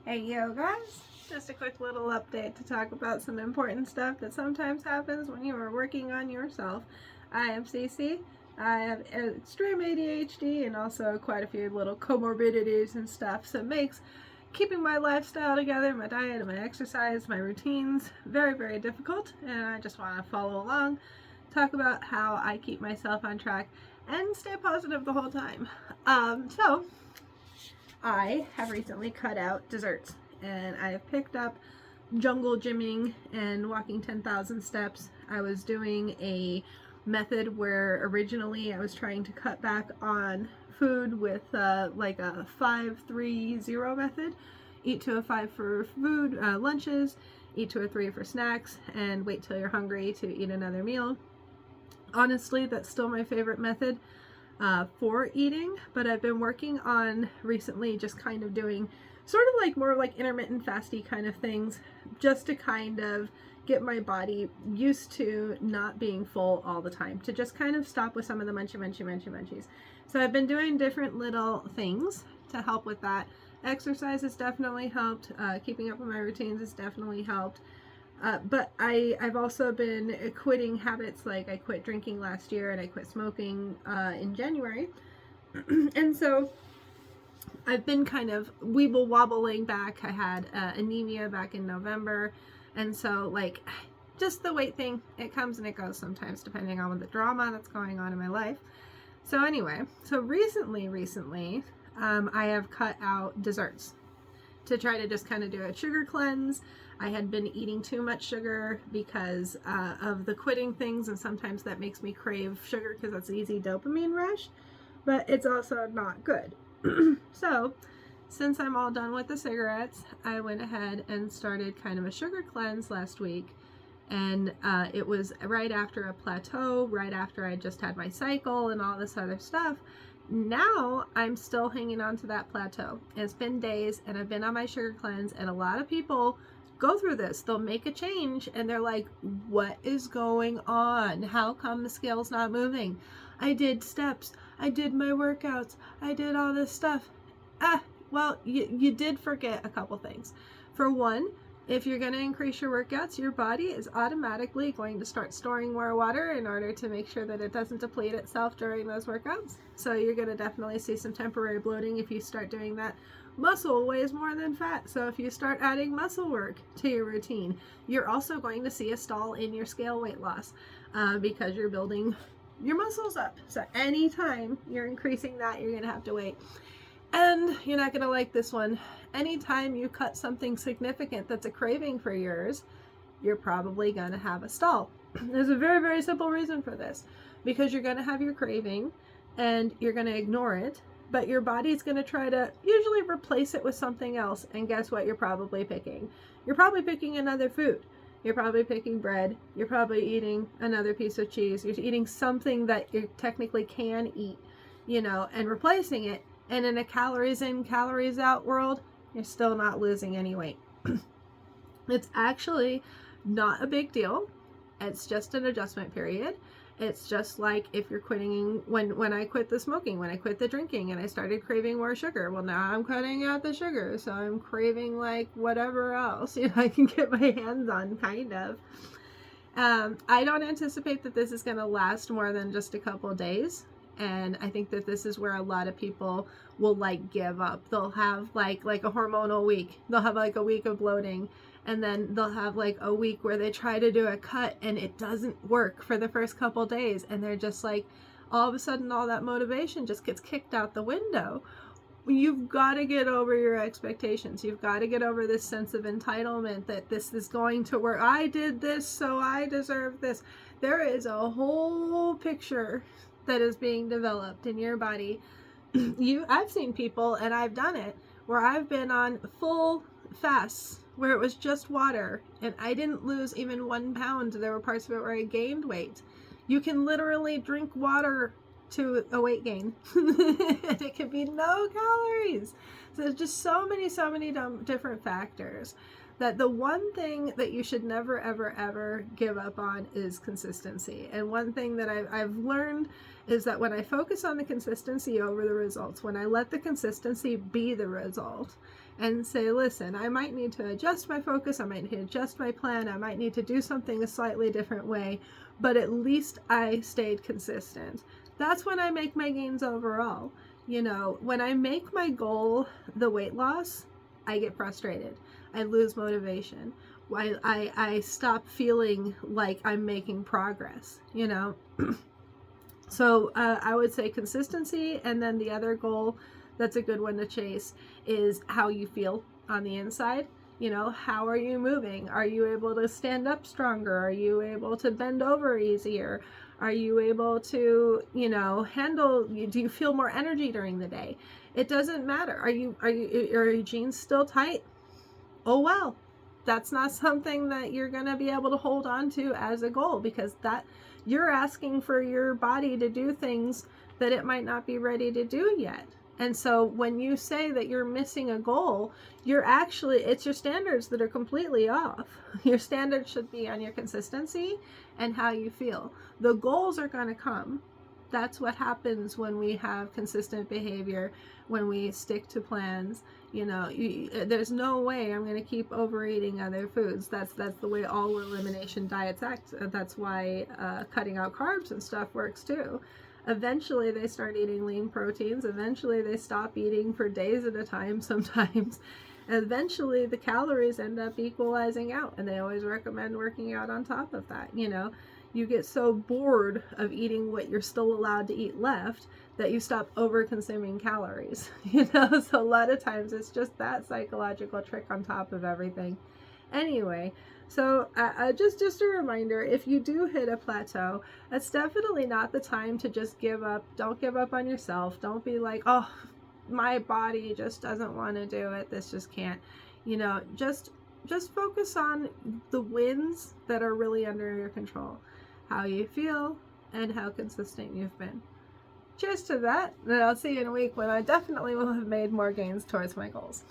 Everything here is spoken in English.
Hey yo guys, just a quick little update to talk about some important stuff that sometimes happens when you are working on yourself. I am Cece. I have extreme ADHD and also quite a few little comorbidities and stuff, so it makes keeping my lifestyle together, my diet and my exercise, my routines very, very difficult, and I just want to follow along, talk about how I keep myself on track and stay positive the whole time. So I have recently cut out desserts, and I have picked up jungle gymming and walking 10,000 steps. I was doing a method where originally I was trying to cut back on food with like a 5-3-0 method. Eat to a 5 for food, lunches, eat to a 3 for snacks, and wait till you're hungry to eat another meal. Honestly, that's still my favorite method for eating, but I've been working on recently just kind of doing sort of like more like intermittent fasty kind of things, just to kind of get my body used to not being full all the time, to just kind of stop with some of the munchies. So I've been doing different little things to help with that. Exercise has definitely helped. Keeping up with my routines has definitely helped. But I've also been quitting habits, like I quit drinking last year and I quit smoking in January. And so I've been kind of weeble wobbling back. I had anemia back in November. And so, like, just the weight thing, it comes and it goes sometimes depending on the drama that's going on in my life. So anyway, so recently, I have cut out desserts to try to just kind of do a sugar cleanse. I had been eating too much sugar because of the quitting things, and sometimes that makes me crave sugar because that's an easy dopamine rush, but it's also not good. So since I'm all done with the cigarettes, I went ahead and started kind of a sugar cleanse last week, and it was right after a plateau, right after I just had my cycle and all this other stuff. Now I'm still hanging on to that plateau. It's been days and I've been on my sugar cleanse, and a lot of people go through this. They'll make a change and they're like, what is going on? How come the scale's not moving? I did steps, I did my workouts, I did all this stuff. Well, you did forget a couple things. For one, if you're going to increase your workouts, your body is automatically going to start storing more water in order to make sure that it doesn't deplete itself during those workouts. So you're going to definitely see some temporary bloating if you start doing that. Muscle weighs more than fat, so if you start adding muscle work to your routine, you're also going to see a stall in your scale weight loss because you're building your muscles up. So anytime you're increasing that, you're going to have to wait. And you're not going to like this one. Anytime you cut something significant that's a craving for yours, you're probably going to have a stall. There's a very, very simple reason for this. Because you're going to have your craving and you're going to ignore it, but your body's going to try to usually replace it with something else. And guess what you're probably picking? You're probably picking another food. You're probably picking bread. You're probably eating another piece of cheese. You're eating something that you technically can eat, and replacing it. And in a calories in, calories out world, you're still not losing any weight. It's actually not a big deal. It's just an adjustment period. It's just like if you're quitting, when I quit the smoking, when I quit the drinking and I started craving more sugar. Well, now I'm cutting out the sugar, so I'm craving like whatever else I can get my hands on, kind of. I don't anticipate that this is going to last more than just a couple of days. And I think that this is where a lot of people will like give up. They'll have like a hormonal week. They'll have like a week of bloating, and then they'll have like a week where they try to do a cut and it doesn't work for the first couple days, and they're just like, all of a sudden all that motivation just gets kicked out the window. You've got to get over your expectations. You've got to get over this sense of entitlement that this is going to work. I did this, so I deserve this. There is a whole picture that is being developed in your body. I've seen people, and I've done it, where I've been on full fasts where it was just water and I didn't lose even 1 pound. There were parts of it where I gained weight. You can literally drink water to a weight gain and it can be no calories. So there's just so many different factors that the one thing that you should never, ever, ever give up on is consistency. And one thing that I've learned is that when I focus on the consistency over the results, when I let the consistency be the result, and say, listen, I might need to adjust my focus, I might need to adjust my plan, I might need to do something a slightly different way, but at least I stayed consistent. That's when I make my gains overall. When I make my goal the weight loss, I get frustrated. I lose motivation. I stop feeling like I'm making progress, So I would say consistency, and then the other goal that's a good one to chase is how you feel on the inside. How are you moving? Are you able to stand up stronger? Are you able to bend over easier? Are you able to, handle, do you feel more energy during the day? It doesn't matter. Are your jeans still tight? Oh, well, that's not something that you're going to be able to hold on to as a goal, because that you're asking for your body to do things that it might not be ready to do yet. And so when you say that you're missing a goal, it's your standards that are completely off. Your standards should be on your consistency and how you feel. The goals are going to come. That's what happens when we have consistent behavior, when we stick to plans. There's no way I'm going to keep overeating other foods. That's the way all elimination diets act. That's why cutting out carbs and stuff works too. Eventually they start eating lean proteins. Eventually they stop eating for days at a time sometimes. Eventually the calories end up equalizing out, and they always recommend working out on top of that. You get so bored of eating what you're still allowed to eat left that you stop over consuming calories. So a lot of times it's just that psychological trick on top of everything. Anyway, so just a reminder, if you do hit a plateau, that's definitely not the time to just give up. Don't give up on yourself. Don't be like, oh, my body just doesn't want to do it. This just can't. Just focus on the wins that are really under your control. How you feel and how consistent you've been. Cheers to that, and I'll see you in a week when I definitely will have made more gains towards my goals.